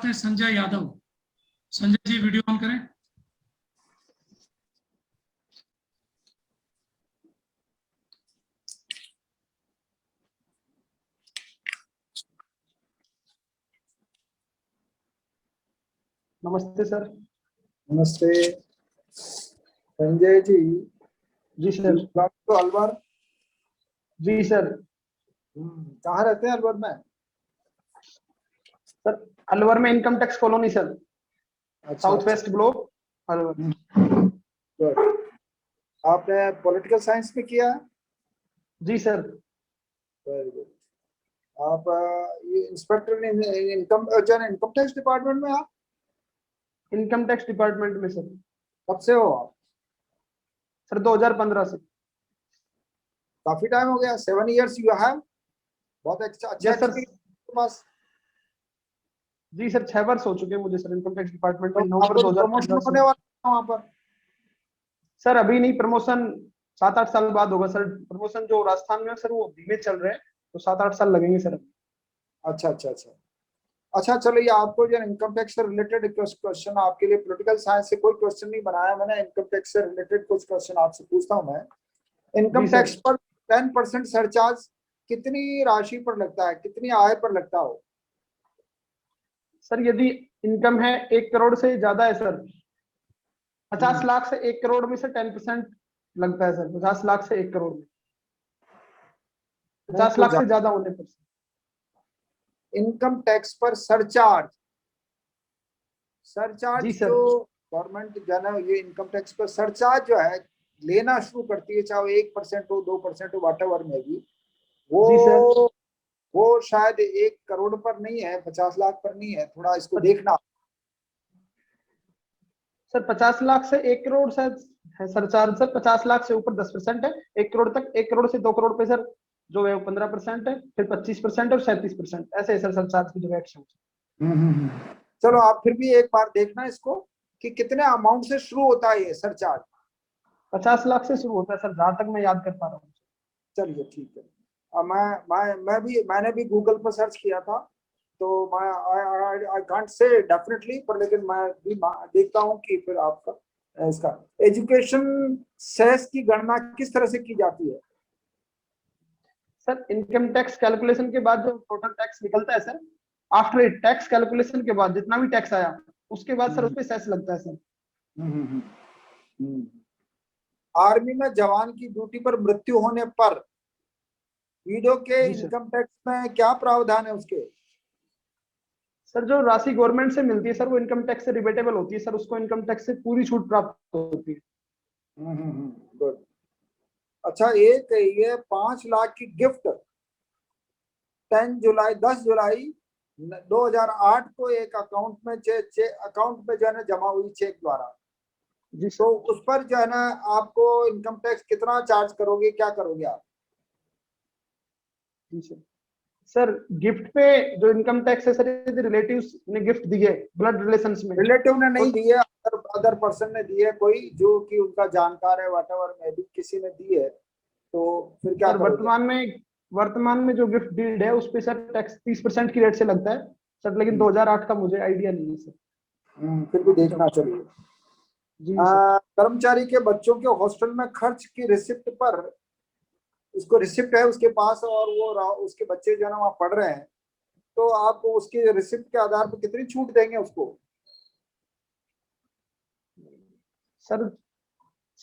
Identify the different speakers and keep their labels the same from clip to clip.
Speaker 1: साथ है Sanjay Yadav. Sanjay ji video on करें।
Speaker 2: नमस्ते सर।
Speaker 3: नमस्ते संजय जी।
Speaker 2: जी सर।
Speaker 3: तो अलवर।
Speaker 2: जी सर।
Speaker 3: कहाँ रहते हैं अलवर में?
Speaker 2: सर अलवर में इनकम टैक्स कॉलोनी सर।
Speaker 3: अच्छा,
Speaker 2: south west block Alwar.
Speaker 3: Good. आपने पॉलिटिकल साइंस में किया?
Speaker 2: जी सर।
Speaker 3: Very good. आप ये इंस्पेक्टर इनकम टैक्स डिपार्टमेंट में आप?
Speaker 2: इनकम टैक्स डिपार्टमेंट में सर।
Speaker 3: कब से हो आप?
Speaker 2: सर 2015 से।
Speaker 3: काफी टाइम हो गया। 7 years यू हैव। बहुत अच्छा
Speaker 2: यस सर।
Speaker 3: एक्सपीरियंस बस।
Speaker 2: जी सर 6 वर्ष हो चुके हैं मुझे सर इनकम टैक्स डिपार्टमेंट में,
Speaker 3: तो
Speaker 2: नवंबर
Speaker 3: आपको प्रमोशन
Speaker 2: 2015
Speaker 3: होने
Speaker 2: से।
Speaker 3: वाला है वहाँ पर?
Speaker 2: सर अभी नहीं, प्रमोशन 7-8 साल बाद होगा सर। प्रमोशन जो राजस्थान में है सर वो धीमे चल रहे हैं, तो 7-8 साल लगेंगे सर।
Speaker 3: अच्छा अच्छा अच्छा अच्छा। चलो, ये आपको जो इनकम टैक्स से रिलेटेड क्वेश्चन, आपके लिए पॉलिटिकल साइंस से कोई क्वेश्चन नहीं बनाया मैंने। इनकम टैक्स से रिलेटेड कुछ क्वेश्चन आपसे पूछता हूँ मैं। इनकम
Speaker 2: जी सर।
Speaker 3: टैक्स पर 10% सरचार्ज कितनी राशि पर लगता है, कितनी आय पर लगता हो?
Speaker 2: सर यदि इनकम है 1 करोड़ से ज्यादा है सर, 50 लाख से 1 करोड़ में से 10% लगता है सर। 50 लाख से 1 करोड़ में,
Speaker 3: नहीं
Speaker 2: 50
Speaker 3: तो
Speaker 2: लाख से ज्यादा होने पर सर।
Speaker 3: इनकम टैक्स पर सरचार्ज, सरचार्ज
Speaker 2: जी सर।
Speaker 3: जो गवर्नमेंट जो है ना, ये इनकम टैक्स पर सरचार्ज जो है लेना शुरू करती है, चाहे 1% हो, 2% हो, वट एवर में भी,
Speaker 2: जी सर।
Speaker 3: वो शायद 1 करोड़ पर नहीं है, 50 लाख पर नहीं है। थोड़ा इसको देखना।
Speaker 2: सर 50 लाख से 1 करोड़ शायद है सरचार्ज सर। 50 लाख से ऊपर 10% है। 1 करोड़ तक, 1 करोड़ से 2 करोड़ पे सर जो है वो 15% है, फिर 25% और 37%, ऐसे है सर सरचार्ज की जो रेट्स हैं।
Speaker 3: चलो, आप फिर भी एक बार देखना इसको कि कितने अमाउंट से शुरू होता है ये सरचार्ज।
Speaker 2: 50 लाख से शुरू होता है सर, जहां तक मैं याद कर पा रहा हूँ।
Speaker 3: चलिए ठीक है। मैंने भी गूगल पर सर्च किया था, तो मैं आई कांट से डेफिनेटली, पर लेकिन मैं भी देखता हूँ कि फिर आपका इसका एजुकेशन सेस की गणना किस तरह से की जाती है?
Speaker 2: सर इनकम टैक्स कैलकुलेशन के बाद जो टोटल टैक्स निकलता है सर, आफ्टर टैक्स कैलकुलेशन के बाद जितना भी टैक्स आया उसके बाद सर उस पर सेस लगता है सर।
Speaker 3: आर्मी में जवान की ड्यूटी पर मृत्यु होने पर विडो के
Speaker 2: जी सर।
Speaker 3: इनकम टैक्स में क्या प्रावधान है उसके?
Speaker 2: सर जो राशि गवर्नमेंट से मिलती है सर वो इनकम टैक्स से रिबेटेबल होती है सर, उसको इनकम टैक्स से पूरी छूट प्राप्त होती है।
Speaker 3: गुड। अच्छा, एक ये 5 लाख की गिफ्ट 10 जुलाई 2008 को एक अकाउंट में अकाउंट में जो है ना जमा हुई चेक द्वारा,
Speaker 2: जी
Speaker 3: तो
Speaker 2: सर।
Speaker 3: उस पर जो है ना आपको इनकम टैक्स कितना चार्ज करोगे, क्या करोगे आप?
Speaker 2: जी सर। सर गिफ्ट पे जो इनकम टैक्स है सर, यदि रिलेटिव्स ने गिफ्ट दिए ब्लड रिलेशंस में,
Speaker 3: रिलेटिव ने
Speaker 2: तो
Speaker 3: नहीं दिए, अदर पर्सन ने दिए, कोई जो कि उनका जानकार है, व्हाटएवर में भी किसी ने दी है, तो फिर क्या
Speaker 2: सर
Speaker 3: करोगे?
Speaker 2: वर्तमान में जो गिफ्ट डीड है उस पे सर टैक्स 30% की रेट से लगता है सर, लेकिन 2008 का मुझे आइडिया नहीं है सर।
Speaker 3: फिर भी देखना चाहिए।
Speaker 2: जी सर।
Speaker 3: कर्मचारी के बच्चों के हॉस्टल में खर्च की रिसिप्ट पर, उसको रिसिप्ट है उसके पास और वो उसके बच्चे जो है ना वहाँ पढ़ रहे हैं, तो आप उसके रिसिप्ट के आधार पर कितनी छूट देंगे उसको?
Speaker 2: सर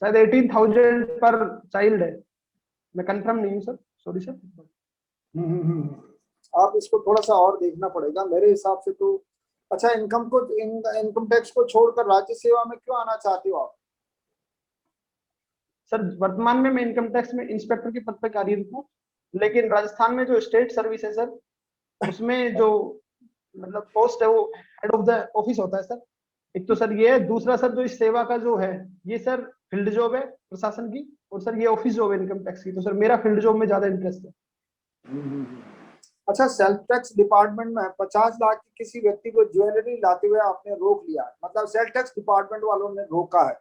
Speaker 2: शायद 18,000 पर चाइल्ड है, मैं कंफर्म नहीं हूँ सर, सॉरी सर।
Speaker 3: आप इसको थोड़ा सा और देखना पड़ेगा मेरे हिसाब से तो। अच्छा, इनकम टैक्स को छोड़कर राज्य सेवा में क्यों आना चाहते हो आप?
Speaker 2: सर वर्तमान में मैं इनकम टैक्स में इंस्पेक्टर के पद पर कार्यरत हूँ, लेकिन राजस्थान में जो स्टेट सर्विस है सर उसमें जो मतलब पोस्ट है वो हेड ऑफ द ऑफिस होता है सर। एक तो सर ये है, दूसरा सर जो इस सेवा का जो है ये सर फील्ड जॉब है प्रशासन की, और सर ये ऑफिस जॉब है इनकम टैक्स की, तो सर मेरा फील्ड जॉब में ज्यादा इंटरेस्ट है।
Speaker 3: अच्छा, सेल्फ टैक्स डिपार्टमेंट में 50 लाख की किसी व्यक्ति को ज्वेलरी लाते हुए आपने रोक लिया, मतलब सेल्फ टैक्स डिपार्टमेंट वालों ने रोका है,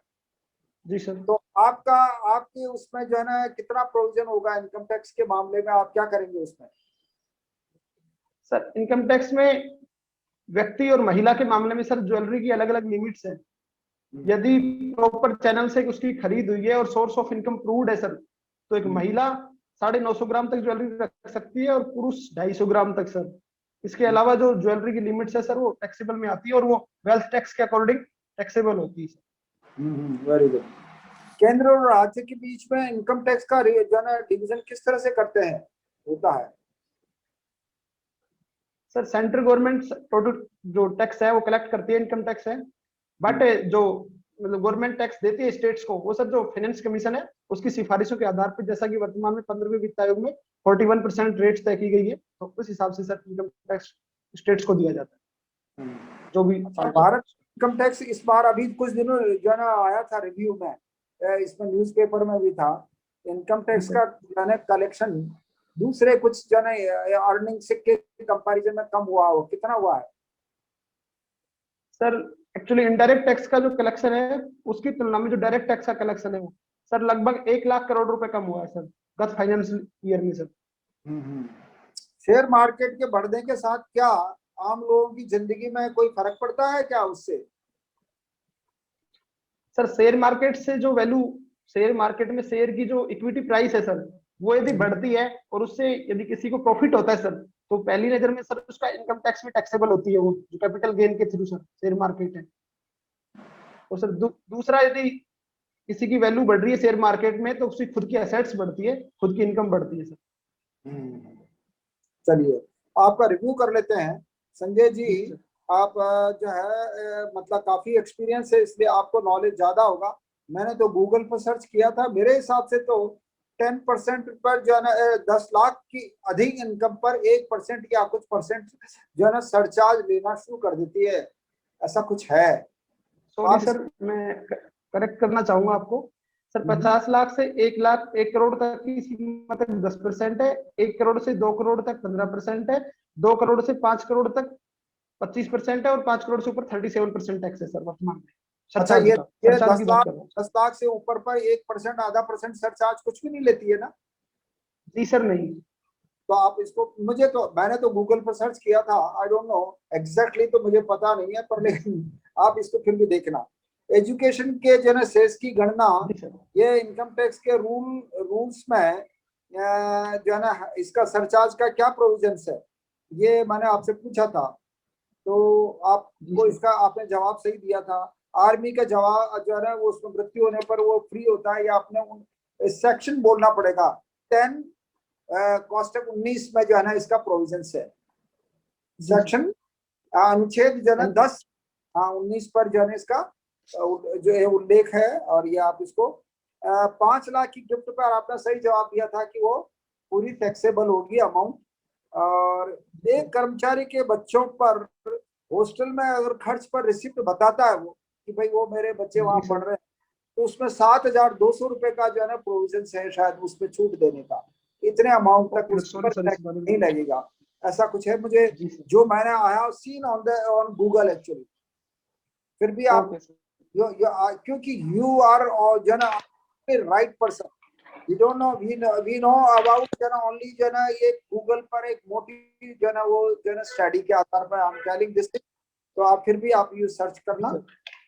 Speaker 2: जी सर।
Speaker 3: तो आपके उसमें जो है ना कितना प्रोविजन होगा इनकम टैक्स के मामले में? आप क्या करेंगे उसमें?
Speaker 2: सर इनकम टैक्स में व्यक्ति और महिला के मामले में सर ज्वेलरी की अलग अलग लिमिट्स है। यदि प्रॉपर चैनल से उसकी खरीद हुई है और सोर्स ऑफ इनकम प्रूव्ड है सर, तो एक महिला 950 ग्राम तक ज्वेलरी रख सकती है और पुरुष 250 ग्राम तक सर। इसके अलावा जो ज्वेलरी की लिमिट्स है सर वो टैक्सेबल में आती है और वो वेल्थ टैक्स के अकॉर्डिंग टैक्सेबल होती है सर।
Speaker 3: Very good. केंद्र और राज्य के बीच में इनकम टैक्स का जो है ना डिवीजन किस तरह से करते हैं, होता है?
Speaker 2: सर सेंट्रल गवर्नमेंट टोटल जो टैक्स है वो कलेक्ट करती है, इनकम टैक्स है, बट जो मतलब गवर्नमेंट टैक्स देती है स्टेट्स को, वो सर जो फाइनेंस कमीशन है उसकी सिफारिशों के आधार पर, जैसा कि वर्तमान में 15वें वित्त आयोग में 41% रेट तय की गई है, तो उस हिसाब से सर इनकम टैक्स स्टेट्स को दिया जाता है जो भी।
Speaker 3: भारत इनकम टैक्स इस बार अभी कुछ दिनों जो है ना आया था रिव्यू में, इसमें न्यूज़पेपर में भी था, इनकम टैक्स का जो है कलेक्शन दूसरे कुछ जो है अर्निंग के कंपैरिजन में कम हुआ हो, कितना हुआ है
Speaker 2: सर? एक्चुअली इनडायरेक्ट टैक्स का जो कलेक्शन है उसकी तुलना में जो डायरेक्ट टैक्स का कलेक्शन है वो सर लगभग 1 लाख करोड़ रुपए कम हुआ है सर गत फाइनेंशियल ईयर में सर।
Speaker 3: शेयर मार्केट के बढ़ने के साथ क्या आम लोगों की जिंदगी में कोई फर्क पड़ता है क्या उससे?
Speaker 2: सर शेयर मार्केट से जो वैल्यू, शेयर मार्केट में शेयर की जो इक्विटी प्राइस है सर, वो यदि बढ़ती है और उससे यदि किसी को प्रॉफिट होता है सर, तो पहली नजर में सर उसका इनकम टैक्स में टैक्सेबल होती है, वो जो कैपिटल गेन के थ्रू सर शेयर मार्केट है। और सर दूसरा, यदि किसी की वैल्यू बढ़ रही है शेयर मार्केट में तो उसकी खुद की एसेट्स बढ़ती है, खुद की इनकम बढ़ती है सर।
Speaker 3: चलिए आपका रिव्यू कर लेते हैं संजय जी। आप जो है मतलब काफी एक्सपीरियंस है इसलिए आपको नॉलेज ज्यादा होगा। मैंने तो गूगल पर सर्च किया था, मेरे हिसाब से तो 10% पर जो है ना 10 लाख की अधिक इनकम पर 1% या कुछ परसेंट जो है ना सरचार्ज लेना शुरू कर देती है, ऐसा कुछ है।
Speaker 2: सॉरी सर, मैं करेक्ट करना चाहूंगा आपको सर। 50 लाख से 1 लाख 1 करोड़ तक की सीमा तक 10% है, 1 करोड़ से 2 करोड़ तक 15% है, 2 करोड़ से 5 करोड़ तक 25% है और 5 करोड़ से ऊपर 37% टैक्स है सर वर्तमान में।
Speaker 3: अच्छा, ये
Speaker 2: 10
Speaker 3: 10 लाख से ऊपर पर 1% आधा परसेंट सरचार्ज कुछ भी नहीं लेती है ना?
Speaker 2: जी सर नहीं।
Speaker 3: तो आप इसको, मैंने तो गूगल पर सर्च किया था, आई डोंट नो एग्जैक्टली, तो मुझे पता नहीं है, पर लेकिन आप इसको फिर भी देखना। एजुकेशन के जो है सेस की गणना, ये इनकम टैक्स के रूल्स में जो है ना इसका सरचार्ज का क्या प्रोविजंस है, ये मैंने आपसे पूछा था, तो आपको इसका आपने जवाब सही दिया था। आर्मी का जवाब जो है ना वो उसमें मृत्यु होने पर वो फ्री होता है, या आपने सेक्शन बोलना पड़ेगा 10 कॉस्टक 19 में जो है ना इसका प्रोविजन है, सेक्शन अनुच्छेद जो है 10 19 पर जो है इसका जो है उल्लेख है। और ये आप इसको 5 लाख की गिफ्ट पर आपने सही जवाब दिया था कि वो पूरी टैक्सेबल होगी अमाउंट। और एक कर्मचारी के बच्चों पर हॉस्टल में अगर खर्च पर रिसिप्ट बताता है वो कि भाई वो मेरे बच्चे वहां पढ़ रहे हैं, तो उसमें 7,200 रुपए का जो है ना प्रोविजन है शायद उसमें छूट देने का, इतने अमाउंट तक उस पर टैक्स नहीं लगेगा, ऐसा कुछ है मुझे जो मैंने आया सीन ऑन गूगल एक्चुअली। फिर भी आप क्योंकि यू आर जो ना right person, we don't know, we know about जो ना ओनली जो ना ये गूगल पर एक मोटी जो ना वो जो ना स्टडी के आधार पर आई एम टेलिंग दिस, तो आप फिर भी आप ये सर्च करना।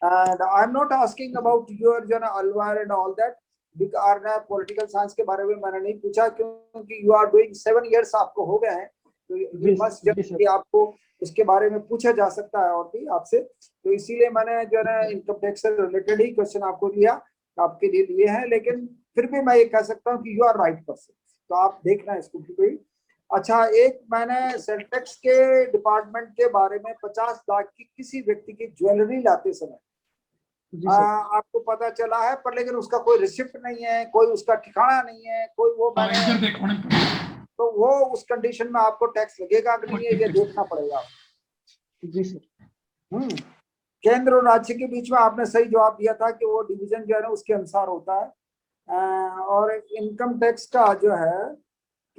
Speaker 3: And I am not asking about your जो ना Alwar and all that, because ना पॉलिटिकल साइंस के बारे में मैंने नहीं पूछा, क्योंकि यू आर डूइंग 7 इयर्स आपको हो गए हैं, तो ये मस्ट जब आपको इसके बारे में पूछा जा सकता है और भी आपसे, तो इसीलिए मैंने जो है इनकम टैक्स से रिलेटेड ही क्वेश्चन आपको दिया, आपके लिए दिए हैं। लेकिन फिर भी मैं ये कह सकता हूँ कि यू आर राइट पर्सन, तो आप देखना इसको भी। अच्छा, एक मैंने सेल टैक्स के डिपार्टमेंट के बारे में 50 लाख की किसी व्यक्ति की ज्वेलरी लाते समय आपको पता चला है, पर लेकिन उसका कोई रिसिप्ट नहीं है, कोई उसका ठिकाना नहीं है, कोई वो तो वो उस कंडीशन में आपको टैक्स लगेगा कि नहीं, ये देखना पड़ेगा।
Speaker 2: जी सर।
Speaker 3: केंद्र और राज्य के बीच में आपने सही जवाब दिया था कि वो डिवीजन जो है ना उसके अनुसार होता है। और इनकम टैक्स का जो है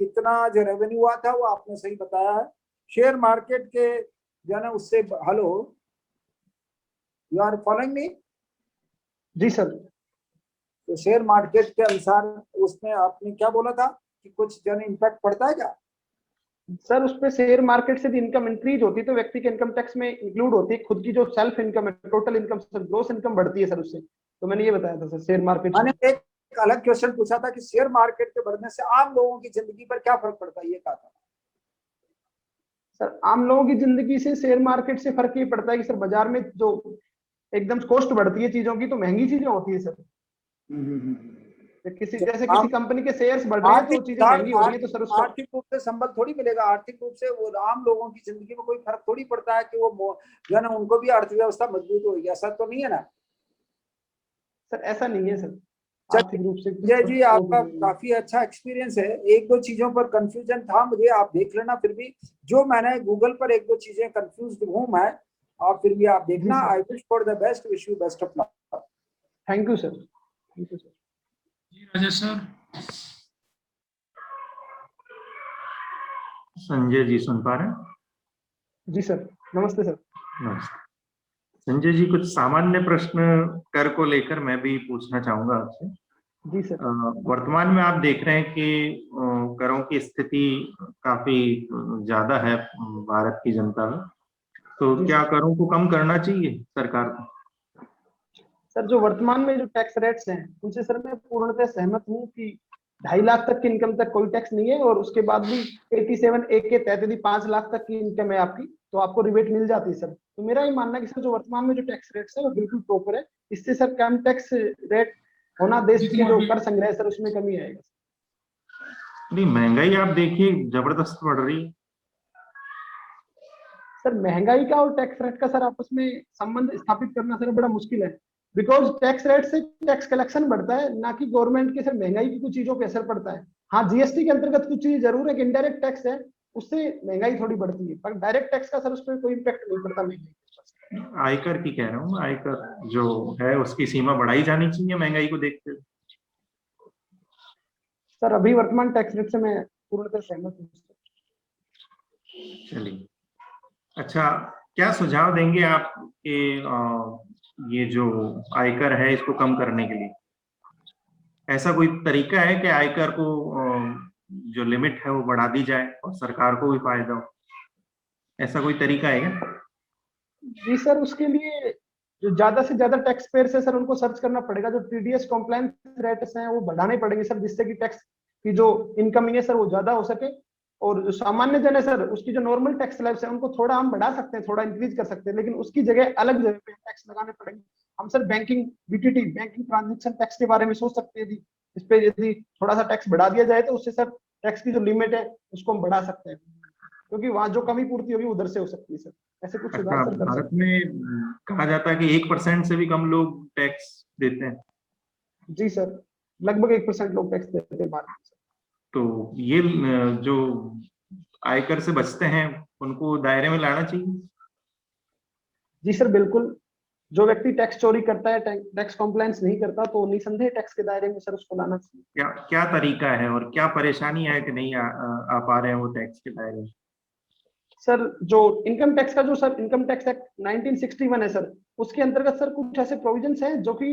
Speaker 3: कितना जो रेवेन्यू हुआ था वो आपने सही बताया है। शेयर मार्केट के जो है ना उससे, hello you are following me?
Speaker 2: जी सर।
Speaker 3: तो शेयर मार्केट के अनुसार उसमें आपने क्या बोला था कि कुछ जो है इम्पैक्ट पड़ता है क्या?
Speaker 2: सर उस पे शेयर मार्केट से भी इनकम इंक्रीज होती है तो व्यक्ति के इनकम टैक्स में इंक्लूड होती है, खुद की जो सेल्फ इनकम है, total income sir, gross income बढ़ती है सर उससे। तो मैंने ये बताया था सर शेयर मार्केट
Speaker 3: मैंने
Speaker 2: से।
Speaker 3: एक अलग क्वेश्चन पूछा था कि शेयर मार्केट के बढ़ने से आम लोगों की जिंदगी पर क्या फर्क पड़ता है, ये कहा था।
Speaker 2: सर आम लोगों की जिंदगी से शेयर मार्केट से फर्क ये पड़ता है कि सर बाजार में जो एकदम कॉस्ट बढ़ती है चीजों की, तो महंगी चीजें होती है सर। तो किसी जैसे किसी
Speaker 3: आम
Speaker 2: कंपनी के शेयर्स बढ़ रहे हैं तो चीजें महंगी हो रही है तो सर उसका
Speaker 3: आर्थिक रूप से संबल थोड़ी मिलेगा, आर्थिक रूप से वो आम लोगों की जिंदगी में कोई फर्क थोड़ी पड़ता है कि वो जो है ना उनको भी अर्थव्यवस्था मजबूत होगी, ऐसा तो नहीं है ना।
Speaker 2: सर ऐसा नहीं है सर, आर्थिक रूप से
Speaker 3: जय जी, आपका काफी अच्छा एक्सपीरियंस है। एक दो चीजों पर कंफ्यूजन था मुझे, आप देख लेना फिर भी, जो मैंने गूगल पर एक दो चीजें कंफ्यूज हूं मैं, आप फिर भी आप देखना। I wish for the best, wish you best of luck.
Speaker 2: Thank you sir, thank you sir.
Speaker 1: जी राजेश सर।
Speaker 4: संजय जी सुन पा रहे हैं?
Speaker 2: जी सर, नमस्ते सर।
Speaker 4: नमस्ते संजय जी, कुछ सामान्य प्रश्न कर को लेकर मैं भी पूछना चाहूंगा आपसे।
Speaker 2: जी सर।
Speaker 4: वर्तमान में आप देख रहे हैं कि करों की स्थिति काफी ज्यादा है भारत की जनता में, तो क्या करों को कम करना चाहिए सरकार को?
Speaker 2: सर जो वर्तमान में जो टैक्स रेट्स हैं उनसे सर मैं पूर्णतः सहमत हूँ कि 2.5 लाख तक की इनकम तक कोई टैक्स नहीं है, और उसके बाद भी 87A के तहत यदि 5 लाख तक की इनकम है आपकी तो आपको रिबेट मिल जाती है सर। तो मेरा ये मानना है कि सर जो वर्तमान में जो टैक्स रेट्स है वो बिल्कुल प्रॉपर है। इससे सर कम टैक्स रेट होना देश के जो कर संग्रह है सर उसमें कमी आएगा।
Speaker 4: नहीं, महंगाई आप देखिए जबरदस्त बढ़ रही है।
Speaker 2: सर महंगाई का और टैक्स रेट का सर आपस में संबंध स्थापित करना सर बड़ा मुश्किल है, बिकॉज टैक्स रेट से टैक्स कलेक्शन बढ़ता है, ना कि गवर्नमेंट के सर महंगाई की कुछ चीजों पे असर पड़ता है। हाँ जीएसटी के अंतर्गत कुछ चीज जरूर है कि इनडायरेक्ट टैक्स है, उससे महंगाई थोड़ी बढ़ती है, पर डायरेक्ट टैक्स का सर उस पर कोई इम्पैक्ट नहीं पड़ता महंगाई।
Speaker 4: आयकर की कह रहा हूँ, आयकर जो है उसकी सीमा बढ़ाई जानी चाहिए महंगाई को देखते हुए।
Speaker 2: सर अभी वर्तमान टैक्स रेट से मैं पूर्णतः सहमत हूँ।
Speaker 4: चलिए, अच्छा, क्या सुझाव देंगे आप कि ये जो आयकर है इसको कम करने के लिए? ऐसा कोई तरीका है कि आयकर को जो लिमिट है वो बढ़ा दी जाए और सरकार को भी फायदा हो? ऐसा कोई तरीका है क्या?
Speaker 2: जी सर, उसके लिए जो ज्यादा से ज्यादा टैक्स पेयर्स है सर उनको सर्च करना पड़ेगा, जो टीडीएस कॉम्प्लायंस रेट्स हैं वो बढ़ाने पड़ेंगे सर, जिससे कि टैक्स की जो इनकमिंग है सर वो ज्यादा हो सके। और जो सामान्य जन है सर उसकी जो नॉर्मल टैक्स स्लैब्स है उनको थोड़ा हम बढ़ा सकते हैं, थोड़ा इंक्रीज कर सकते हैं, लेकिन उसकी जगह अलग जगह पे टैक्स लगाने पड़ेंगे। हम sir banking BTT banking transaction tax के बारे में सोच सकते हैं, इस पे यदि थोड़ा सा टैक्स बढ़ा दिया जाए तो उससे सर टैक्स की जो लिमिट है उसको हम बढ़ा सकते हैं, क्योंकि वहां जो कमी पूर्ति होगी उधर से हो सकती है सर। ऐसे कुछ सुधार सर कर
Speaker 4: भारत
Speaker 2: सकते हैं।
Speaker 4: में कहा जाता है कि 1% से भी कम लोग टैक्स देते हैं।
Speaker 2: जी सर, लगभग 1% लोग टैक्स देते हैं भारत में।
Speaker 4: तो ये जो आयकर से बचते हैं उनको दायरे में लाना चाहिए।
Speaker 2: जी सर बिल्कुल, जो व्यक्ति टैक्स चोरी करता है, टैक्स कॉम्प्लायंस नहीं करता, तो निसंदेह टैक्स के दायरे में सर उसको लाना चाहिए।
Speaker 4: क्या क्या तरीका है और क्या परेशानी है कि नहीं आ पा रहे हैं वो टैक्स के दायरे में?
Speaker 2: सर जो इनकम टैक्स का जो सर इनकम टैक्स एक्ट 1961 है सर, उसके अंतर्गत सर कुछ ऐसे प्रोविजंस हैं जो कि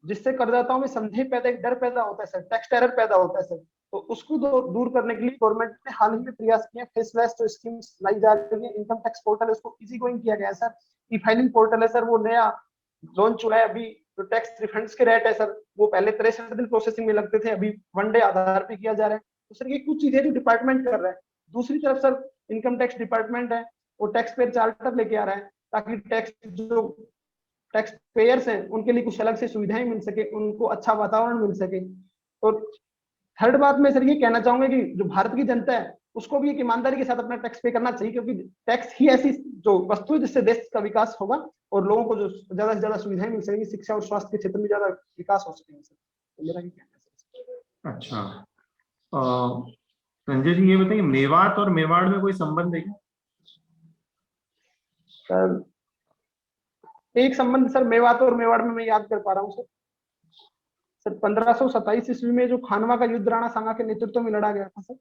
Speaker 2: जिससे करदाताओं में संदेह पैदा, एक डर पैदा होता है सर, टैक्स टेरर पैदा होता है सर। तो उसको दूर करने के लिए गवर्नमेंट ने हाल ही में प्रयास किए, फेसलेस जो स्कीम्स लाई जा रही है, इनकम टैक्स पोर्टल है उसको इजी गोइंग किया गया है सर। ई फाइलिंग पोर्टल है सर, वो नया लॉन्च हुआ है अभी। जो टैक्स रिफंड्स के रेट है सर वो पहले 63 दिन प्रोसेसिंग में लगते थे, अभी 1 डे आधार पे किया जा रहा है। तो सर ये कुछ चीजें जो डिपार्टमेंट कर रहा है। दूसरी तरफ सर इनकम टैक्स डिपार्टमेंट है वो टैक्स पेयर चार्टर लेके आ रहा है, ताकि जो टैक्स पेयर्स हैं उनके लिए कुछ अलग से सुविधाएं मिल सके, उनको अच्छा वातावरण मिल सके। और थर्ड बात मैं सर ये कहना चाहूंगा कि जो भारत की जनता है उसको भी एक ईमानदारी के साथ अपना टैक्स पे करना चाहिए, क्योंकि टैक्स ही ऐसी जो वस्तु है जिससे देश का विकास होगा और लोगों को जो ज्यादा से ज्यादा सुविधाएं मिल सकेंगी, शिक्षा और स्वास्थ्य के क्षेत्र में ज्यादा विकास हो सकेंगे सर। तो मेरा ये कहना है।
Speaker 4: अच्छा, संजय जी ये बताइए, मेवात और मेवाड़ में कोई संबंध है क्या?
Speaker 2: सर एक संबंध सर मेवात और मेवाड़ में मैं याद कर पा रहा हूँ सर। सर 1527 ईस्वी में जो खानवा का युद्ध राणा सांगा के नेतृत्व में लड़ा गया था सर,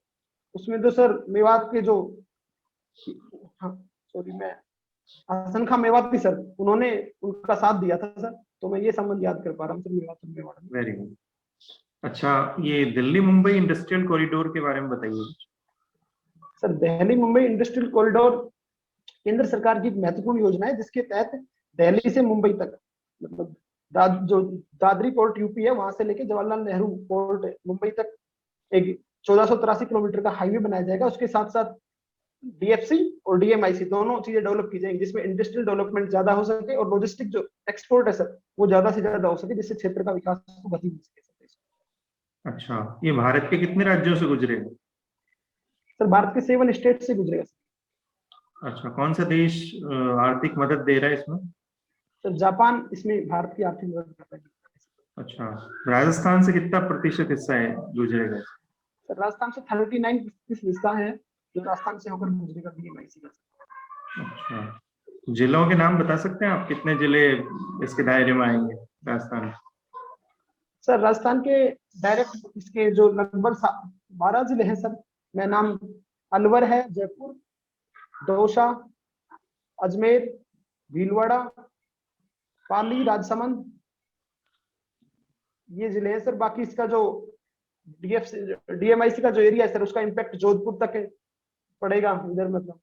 Speaker 2: उसमें तो सर मेवात के जो, हाँ सॉरी, मैं हसन खां मेवाती सर, उन्होंने उनका साथ दिया था सर। तो मैं ये संबंध याद कर पा रहा हूँ सर मेवात और मेवाड़ में।
Speaker 4: Very good. अच्छा, ये दिल्ली मुंबई इंडस्ट्रियल कॉरिडोर के बारे में बताइए।
Speaker 2: Sir Delhi Mumbai industrial corridor केंद्र सरकार की एक महत्वपूर्ण योजना है जिसके तहत दिल्ली से मुंबई तक मतलब जो दादरी पोर्ट यूपी है वहां से लेके जवाहरलाल नेहरू पोर्ट मुंबई तक एक 1483 किलोमीटर का हाईवे बनाया जाएगा। उसके साथ साथ डीएफसी और डीएमआईसी दोनों चीजें डेवलप की जाएंगी जिसमें इंडस्ट्रियल डेवलपमेंट ज्यादा हो सके और लॉजिस्टिक जो एक्सपोर्ट है सर वो ज्यादा से ज्यादा हो सके जिससे क्षेत्र का विकास को गति मिल सके।
Speaker 4: अच्छा, ये भारत के कितने राज्यों से गुजरेगा?
Speaker 2: सर भारत के 7 स्टेट से गुजरेगा सर।
Speaker 4: अच्छा, कौन सा देश आर्थिक मदद दे रहा है इसमें?
Speaker 2: सर जापान इसमें भारत की आर्थिक मदद कर रहा है।
Speaker 4: अच्छा, राजस्थान से कितना प्रतिशत हिस्सा है गुजरेगा?
Speaker 2: सर राजस्थान से 39% हिस्सा है जो राजस्थान से होकर गुजरेगा डीएमआईसी का।
Speaker 4: अच्छा, जिलों के नाम बता सकते हैं आप, कितने जिले इसके दायरे में आएंगे राजस्थान?
Speaker 2: सर राजस्थान के डायरेक्ट इसके जो लगभग 12 जिले हैं सर। मैं नाम अलवर है, जयपुर, दौसा, अजमेर, भीलवाड़ा, पाली, राजसमंद ये जिले हैं सर। बाकी इसका जो डीएमआईसी का जो एरिया है सर उसका इम्पैक्ट जोधपुर तक पड़ेगा इधर मतलब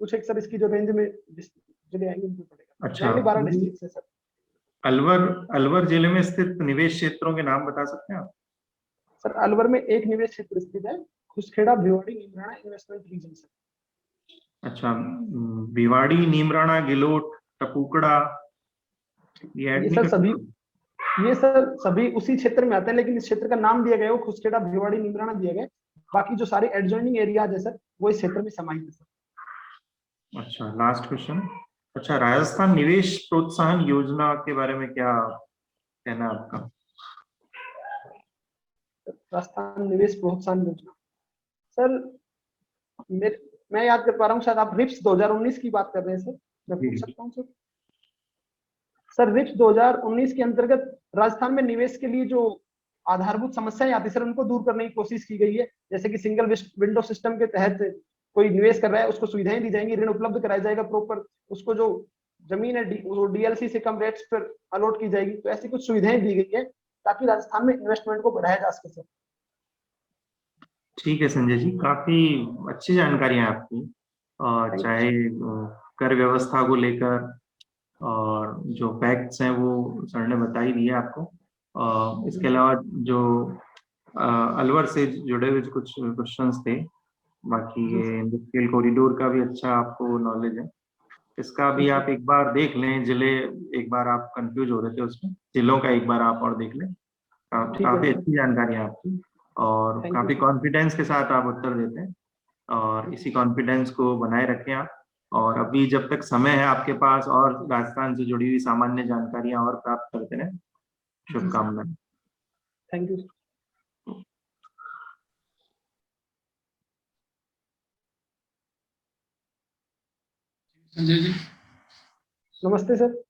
Speaker 2: कुछ एक सर इसकी जो रेंज में जिले आएंगे उनको पड़ेगा।
Speaker 4: अच्छा,
Speaker 2: 12 डिस्ट्रिक्ट है सर।
Speaker 4: अलवर जिले में स्थित निवेश क्षेत्रों के नाम बता सकते हैं आप?
Speaker 2: सर अलवर में एक निवेश क्षेत्र स्थित है, Khuskhera, Bhiwadi, Neemrana investment region sir.
Speaker 4: अच्छा, भिवाड़ी, नीमराणा, गिलोट, टपुकड़ा
Speaker 2: ये सर सभी ये सर सभी उसी क्षेत्र में आते हैं लेकिन इस क्षेत्र का नाम दिया गया है वो खुसखेड़ा, भिवाड़ी, नीमराणा दिया गया है। बाकी जो सारे एडजॉइनिंग एरियाज है सर वो इस क्षेत्र में समाहित है सर।
Speaker 4: अच्छा, लास्ट क्वेश्चन। अच्छा, राजस्थान निवेश प्रोत्साहन योजना के बारे में क्या कहना है आपका?
Speaker 2: राजस्थान निवेश प्रोत्साहन योजना सर मैं याद कर पा रहा हूँ शायद आप रिप्स 2019 की बात कर रहे हैं सर। मैं पूछ सकता हूँ सर रिप्स 2019 के अंतर्गत राजस्थान में निवेश के लिए जो आधारभूत समस्याएं आती सर उनको दूर करने की कोशिश की गई है। जैसे कि सिंगल विंडो सिस्टम के तहत कोई निवेश कर रहा है उसको सुविधाएं दी जाएंगी, ऋण उपलब्ध कराया जाएगा प्रॉपर, उसको जो जमीन है वो डीएलसी से कम रेट्स पर अलॉट की जाएगी। तो ऐसी कुछ सुविधाएं दी गई है ताकि राजस्थान में इन्वेस्टमेंट को बढ़ाया जा सके सर।
Speaker 4: ठीक है संजय जी, काफी अच्छी जानकारी है आपकी, और चाहे कर व्यवस्था को लेकर और जो फैक्ट्स हैं वो सर ने बता ही दिए आपको। इसके अलावा जो अलवर से जुड़े हुए कुछ क्वेश्चंस थे, बाकी ये इंडस्ट्रियल कॉरिडोर का भी अच्छा आपको नॉलेज है, इसका भी आप एक बार देख लें। जिले एक बार आप कंफ्यूज हो रहे थे उसमें, जिलों का एक बार आप और देख लें। काफी अच्छी जानकारी है आपकी और काफी कॉन्फिडेंस के साथ आप उत्तर देते हैं, और इसी कॉन्फिडेंस को बनाए रखें आप। और अभी जब तक समय है आपके पास और राजस्थान से जुड़ी हुई सामान्य जानकारियां और प्राप्त करते रहें। शुभकामनाएं।
Speaker 2: Thank you.
Speaker 1: संजय जी
Speaker 2: नमस्ते सर।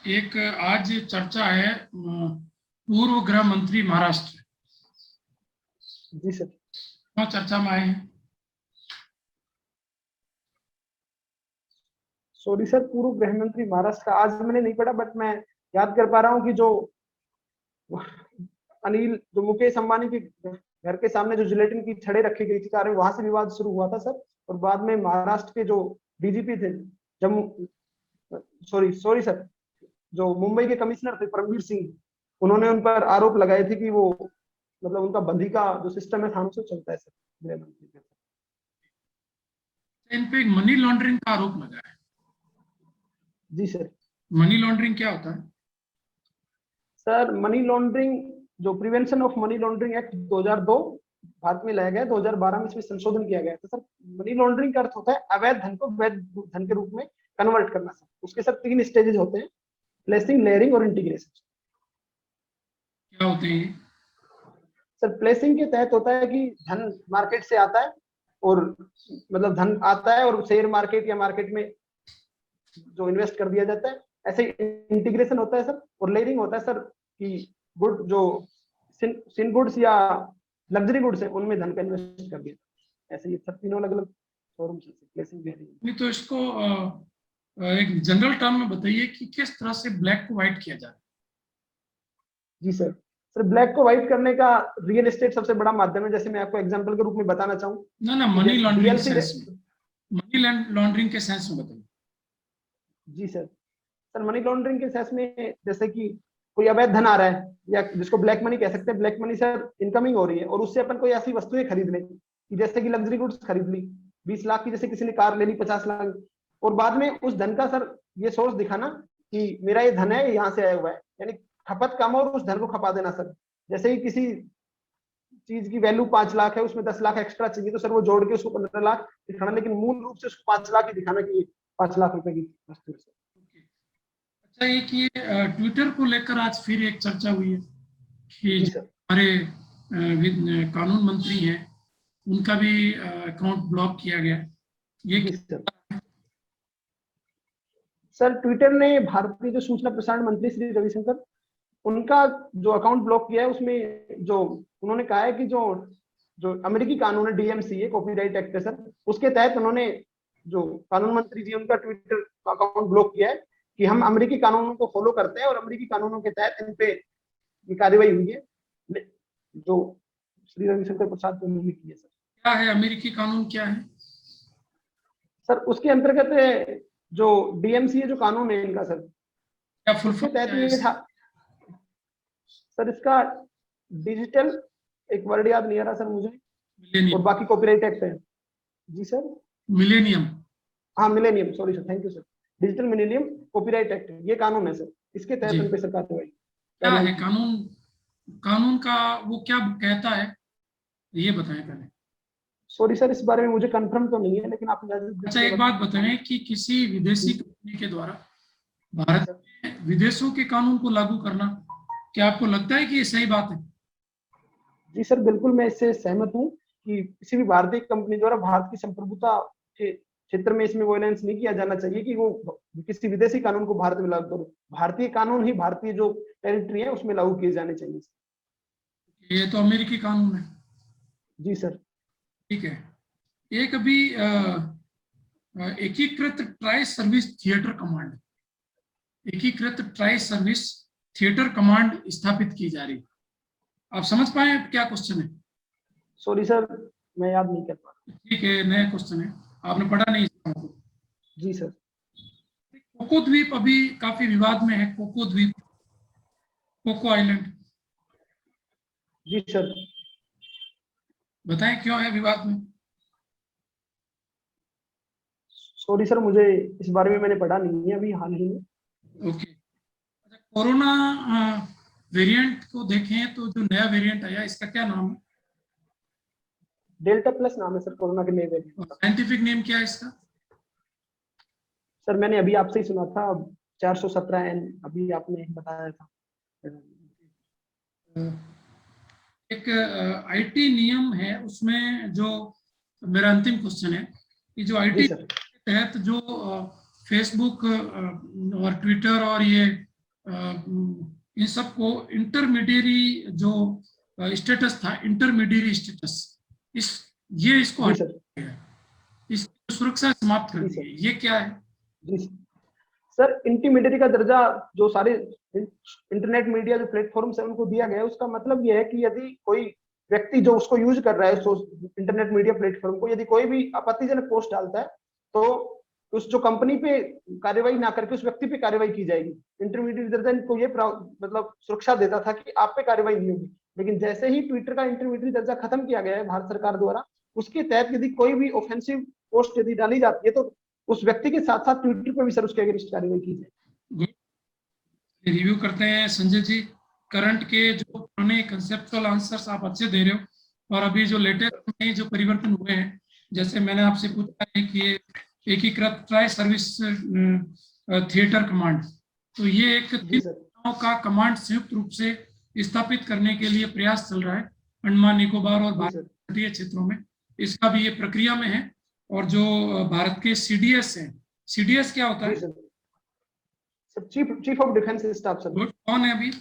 Speaker 1: एक आज चर्चा है पूर्व गृह मंत्री महाराष्ट्र।
Speaker 2: जी सर।
Speaker 1: क्यों चर्चा में आए हैं?
Speaker 2: सॉरी सर, पूर्व गृह मंत्री महाराष्ट्र का आज मैंने नहीं पढ़ा बट मैं याद कर पा रहा हूँ कि जो मुकेश अंबानी के घर के सामने जो जिलेटिन की छड़ें रखी गई थी कारण वहां से विवाद शुरू हुआ था सर। और बाद में महाराष्ट्र के जो डीजीपी थे सॉरी सर, जो मुंबई के कमिश्नर थे परमवीर सिंह, उन्होंने उन पर आरोप लगाए थे कि वो मतलब उनका बंदी का जो सिस्टम है थानों से चलता है सर गृह मंत्री के।
Speaker 1: इन पे एक मनी लॉन्ड्रिंग का आरोप लगा है।
Speaker 2: जी सर।
Speaker 1: मनी लॉन्ड्रिंग क्या होता है
Speaker 2: सर? मनी लॉन्ड्रिंग जो prevention of money laundering act 2002 Bharat में लाया गया, 2012 में इसमें संशोधन किया गया। तो सर मनी लॉन्ड्रिंग का अर्थ होता है अवैध धन को वैध धन के रूप में कन्वर्ट करना सर। उसके सर 3 स्टेजेस होते हैं, प्लेसिंग, लेयरिंग और इंटीग्रेशन।
Speaker 1: क्या होते हैं?
Speaker 2: सर प्लेसिंग के तहत होता है कि धन मार्केट से आता है और मतलब धन आता है और शेयर मार्केट या मार्केट में जो इन्वेस्ट कर दिया जाता है। ऐसे इंटीग्रेशन होता है सर। और लेयरिंग होता है सर कि गुड जो सिन गुड्स या लग्जरी गुड्स है उनमें धन का इन्वेस्ट कर दिया। ऐसे ये सब तीनों अलग अलग फॉर्म से प्लेसिंग लेयरिंग।
Speaker 1: नहीं तो इसको एक जनरल टर्म में बताइए कि किस तरह से ब्लैक को व्हाइट किया जाए।
Speaker 2: जी सर। सर ब्लैक को व्हाइट करने का रियल एस्टेट सबसे बड़ा माध्यम है, जैसे मैं आपको एग्जांपल के रूप में बताना चाहूँ।
Speaker 1: ना मनी लॉन्ड्रिंग
Speaker 2: DLC
Speaker 1: सेंस में, मनी लॉन्ड्रिंग के सेंस में बताइए।
Speaker 2: जी सर मनी लॉन्ड्रिंग के सेंस में जैसे कि कोई अवैध धन आ रहा है, या जिसको ब्लैक मनी कह सकते हैं, ब्लैक मनी सर इनकमिंग हो रही है, और उससे अपन कोई ऐसी वस्तुएं खरीद लें कि जैसे कि लग्जरी गुड्स खरीद ली 20 लाख की, जैसे किसी ने कार ले ली 50 लाख, और बाद में उस धन का सर ये सोर्स दिखाना कि मेरा ये धन है, यहाँ से आया हुआ है, यानी खपत कम और उस धन को खपा देना सर। जैसे ही किसी चीज की वैल्यू 5 लाख है, उसमें 10 लाख एक्स्ट्रा चाहिए, तो सर वो जोड़ के उसको 15 लाख दिखाना, लेकिन मूल रूप से उसको 5 लाख ही दिखाना कि 5 लाख रुपए की वस्तु है।
Speaker 1: अच्छा, एक ये ट्विटर को लेकर आज फिर एक चर्चा हुई है कि
Speaker 2: जी
Speaker 1: जो
Speaker 2: सर।
Speaker 1: हमारे कानून मंत्री हैं उनका भी अकाउंट ब्लॉक किया गया। ये
Speaker 2: जी सर ट्विटर ने भारतीय जो सूचना प्रसारण मंत्री श्री रविशंकर, उनका जो अकाउंट ब्लॉक किया है, उसमें जो उन्होंने कहा है कि जो अमेरिकी कानून है DMCA कॉपीराइट एक्ट है सर, उसके तहत उन्होंने, जो कानून मंत्री जी, उनका ट्विटर अकाउंट ब्लॉक किया है कि हम अमेरिकी कानूनों को फॉलो करते हैं और अमेरिकी कानूनों के तहत इन पे ये कार्रवाई हुई है, जो श्री रविशंकर प्रसाद को उन्होंने की है सर।
Speaker 1: क्या है अमेरिकी कानून, क्या है
Speaker 2: सर उसके अंतर्गत जो DMCA जो कानून है इनका सर,
Speaker 1: क्या फुल
Speaker 2: उसके
Speaker 1: फॉर्म
Speaker 2: तहत
Speaker 1: क्या है
Speaker 2: ये था सर, इसका डिजिटल, एक वर्ड याद नहीं आ रहा सर मुझे, और
Speaker 1: मिलेनियम,
Speaker 2: बाकी कॉपीराइट एक्ट है। जी सर,
Speaker 1: मिलेनियम।
Speaker 2: हाँ millennium, sorry sir, thank you sir, digital millennium copyright act, ये कानून है सर, इसके तहत
Speaker 1: जी।
Speaker 2: उन पे सरकार कार्रवाई।
Speaker 1: क्या है कानून, कानून का वो क्या कहता है ये बताएं पहले।
Speaker 2: सॉरी सर, इस बारे में मुझे कंफर्म तो नहीं है, लेकिन आप
Speaker 1: अच्छा, एक बात बताएं कि किसी विदेशी कंपनी के द्वारा भारत में विदेशों के कानून को लागू करना, क्या आपको लगता है कि ये सही बात है?
Speaker 2: जी सर, बिल्कुल मैं इससे सहमत हूँ कि किसी भी भारतीय कंपनी द्वारा भारत की संप्रभुता के क्षेत्र में इसमें वायलेंस नहीं किया जाना चाहिए कि वो किसी विदेशी कानून को भारत में लागू करो। भारतीय कानून ही भारतीय जो टेरिटरी है उसमें लागू किए जाने चाहिए।
Speaker 1: ये तो अमेरिकी कानून है।
Speaker 2: जी सर।
Speaker 1: ठीक है, एक अभी एकीकृत ट्राई सर्विस थिएटर कमांड, एकीकृत ट्राई सर्विस थिएटर कमांड स्थापित की जा रही, आप समझ पाए क्या क्वेश्चन है?
Speaker 2: सॉरी सर, मैं याद नहीं कर पा रहा।
Speaker 1: ठीक है, नया क्वेश्चन है, आपने पढ़ा नहीं इसका मतलब।
Speaker 2: जी सर।
Speaker 1: कोको द्वीप अभी काफी विवाद में है, कोको द्वीप, कोको आइलैंड,
Speaker 2: जी सर।
Speaker 1: बताएं क्यों है विवाद में?
Speaker 2: सॉरी सर, मुझे इस बारे में मैंने पढ़ा नहीं है अभी हाल ही में।
Speaker 1: ओके, अच्छा, कोरोना वेरिएंट को देखें तो जो नया वेरिएंट आया इसका क्या नाम है?
Speaker 2: डेल्टा प्लस नाम है सर कोरोना के नए वेरिएंट का।
Speaker 1: साइंटिफिक नेम क्या है इसका?
Speaker 2: सर मैंने अभी आपसे ही सुना था, 417N, अभी आपने बताया था।
Speaker 1: एक आईटी नियम है, उसमें जो मेरा अंतिम क्वेश्चन है कि जो आईटी के तहत जो फेसबुक और ट्विटर और ये इन सबको इंटरमीडियरी जो स्टेटस था, इंटरमीडियरी स्टेटस, इसको इसकी सुरक्षा समाप्त कर दी है, ये क्या है?
Speaker 2: जी सर, इंटरमीडियरी का दर्जा जो सारे इंटरनेट मीडिया जो प्लेटफॉर्म्स है उनको दिया गया है, उसका मतलब ये है कि यदि कोई व्यक्ति जो उसको यूज कर रहा है इंटरनेट मीडिया प्लेटफॉर्म को, यदि कोई भी आपत्तिजनक पोस्ट डालता है तो उस जो कंपनी पे कार्रवाई ना करके उस व्यक्ति पे कार्रवाई की जाएगी। इंटरमीडिएट दर्जा इनको ये मतलब सुरक्षा देता था कि आप पे कार्रवाई नहीं होगी, लेकिन जैसे ही ट्विटर का इंटरमीडिएट दर्जा खत्म किया गया है भारत सरकार द्वारा, उसके तहत यदि कोई भी ऑफेंसिव पोस्ट यदि डाली जाती है तो उस व्यक्ति के साथ साथ ट्विटर पर भी सर उसके अगेंस्ट कार्रवाई की जाए।
Speaker 1: रिव्यू करते हैं संजय जी, करंट के जो पुराने कंसेप्चुअल आंसर्स आप अच्छे दे रहे हो, और अभी जो लेटेस्ट में जो परिवर्तन हुए हैं, जैसे मैंने आपसे पूछा है कि ये एकीकृत ट्राई सर्विस थिएटर कमांड, तो ये एक 3 का कमांड संयुक्त रूप से स्थापित करने के लिए प्रयास चल रहा है अंडमान निकोबार और भारतीय क्षेत्रों में, इसका भी ये प्रक्रिया में है। और जो भारत के सीडीएस है, सीडीएस क्या होता है?
Speaker 2: Chief of defence staff sir.
Speaker 1: कौन है अभी?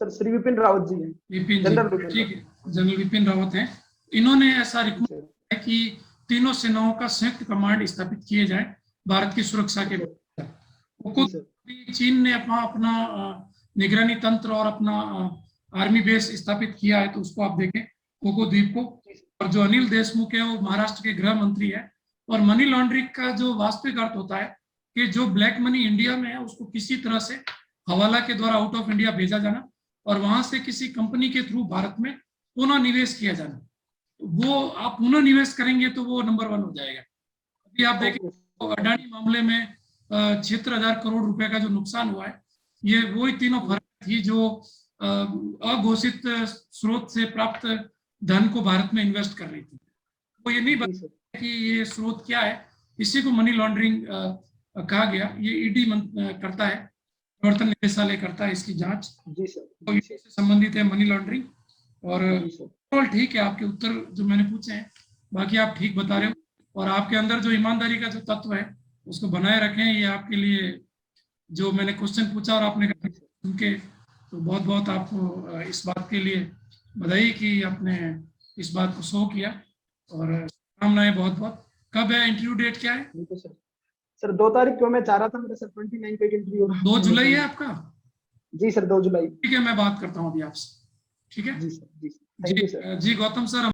Speaker 2: सर श्री विपिन रावत जी हैं।
Speaker 1: विपिन जी, ठीक है, जनरल विपिन रावत हैं। इन्होंने ऐसा रिकमेंड किया कि तीनों सेनाओं का संयुक्त कमांड स्थापित किए जाए भारत की सुरक्षा के लिए। चीन ने अपना निगरानी तंत्र और अपना आर्मी बेस स्थापित किया है, तो उसको आप देखें, कोको द्वीप को। और जो अनिल देशमुख है वो महाराष्ट्र के गृह मंत्री है। और मनी लॉन्ड्रिंग का जो वास्तविक अर्थ होता है कि जो ब्लैक मनी इंडिया में है उसको किसी तरह से हवाला के द्वारा आउट ऑफ इंडिया भेजा जाना और वहां से किसी कंपनी के थ्रू भारत में पुनः निवेश किया जाना। वो आप पुनः निवेश करेंगे तो वो नंबर 1 हो जाएगा। अभी आप देखें तो अडानी मामले में 76,000 करोड़ रुपए का जो नुकसान हुआ है, ये वही तीनों फर्क थी जो अघोषित स्रोत से प्राप्त धन को भारत में इन्वेस्ट कर रही थी। वो ये नहीं बताया कि ये स्रोत क्या है, इसी को मनी लॉन्ड्रिंग कहा गया। ये ईडी करता है, प्रवर्तन निदेशालय करता है इसकी जांच।
Speaker 2: जी सर।
Speaker 1: तो इससे संबंधित है मनी लॉन्ड्रिंग। और ठीक है, आपके उत्तर जो मैंने पूछे हैं, बाकी आप ठीक बता रहे हो। और आपके अंदर जो ईमानदारी का जो तत्व है उसको बनाए रखें। ये आपके लिए जो मैंने क्वेश्चन पूछा और आपने कहा सुन के, तो बहुत बहुत आपको इस बात के लिए बधाई कि आपने इस बात को शो किया, और शुभकामनाएं बहुत बहुत। कब है इंटरव्यू, डेट क्या है?
Speaker 2: सर 2 तारीख को मैं चाह रहा था मेरा सर 29 को एक इंटरव्यू।
Speaker 1: 2 जुलाई है आपका?
Speaker 2: जी सर 2 जुलाई।
Speaker 1: ठीक है, मैं बात करता हूँ अभी आपसे। ठीक है
Speaker 2: जी सर। जी सर, थैंक यू सर।
Speaker 1: जी गौतम सर।